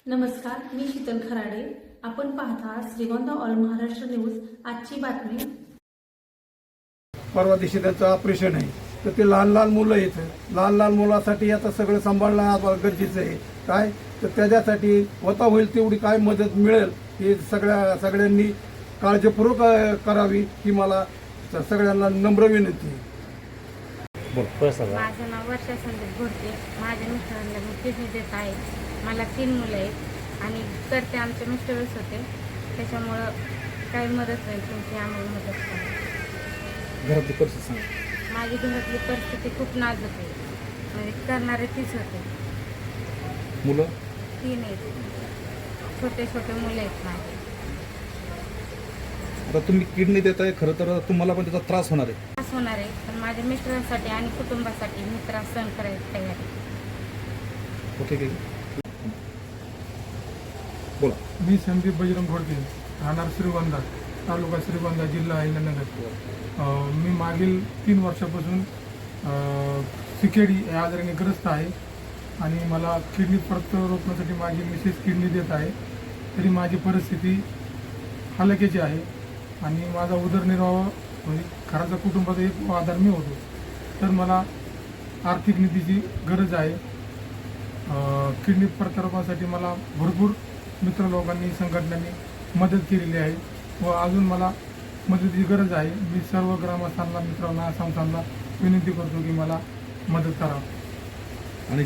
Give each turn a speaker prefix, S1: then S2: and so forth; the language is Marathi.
S1: नमस्कार, मी शीतल खराडे. आपण पाहता श्रीगोंदा ऑल महाराष्ट्र न्यूज. आजची बातमी.
S2: परवा दिवशी त्यांचं ऑपरेशन आहे, तर ते लहान लहान मुलं आहेत. लहान लहान मुलासाठी आता सगळं सांभाळणं आम्हाला गरजेचं आहे. काय तर त्याच्यासाठी होता होईल तेवढी काय मदत मिळेल हे सगळ्यांनी काळजीपूर्वक करावी ही मला सगळ्यांना नम्र विनंती आहे.
S3: माझं नाव वर्षा संदीप घोडके. माझ्या मिस्टरांना मी किडनी देत आहे. मला 3 मुलं आहेत आणि करते आमचे मिस्टरच होते, त्याच्यामुळं काही मदत नाही तुमची आम्हाला मदत करा.
S4: घरातली परिस्थिती सांग.
S3: माझी घरातली परिस्थिती खूप नाजूक आहे, म्हणजे करणारे तीच होते.
S4: मुलं
S3: 3 आहेत, छोटे छोटे मुलं आहेत माझे.
S4: आता तुम्ही किडनी देताय, खरं तर तुम्हाला पण त्याचा त्रास होणार आहे.
S3: त्रास होणार आहे, पण माझ्या मिस्टरांसाठी आणि कुटुंबासाठी मी त्रास सहन करायला तयार आहे.
S4: ओके की बोला.
S5: मी संदीप बजरंग घोडके, राहणार श्रीगोंदा, तालुका श्रीगोंदा, जिल्हा अहिल्यानगर. मी मागील 3 वर्षापासून CKD या आजाराने ग्रस्त आहे आणि मला किडनी प्रत्यारोपणासाठी माझी मिसेस किडनी देत आहे. तरी माझी परिस्थिती हलाखीची आहे आणि माझा उदरनिर्वाह म्हणजे घराचा कुटुंबाचा एक आधार मी होतो. तर मला आर्थिक निधीची गरज आहे. किडनी प्रत्यारोपणासाठी मला भरपूर मित्र लोकांनी, संघटनांनी मदत केलेली आहे व अजून मला मदतीची गरज आहे. मी सर्व ग्रामस्थांना, मित्रांना, संस्थांना विनंती करतो की मला मदत करा.
S4: आणि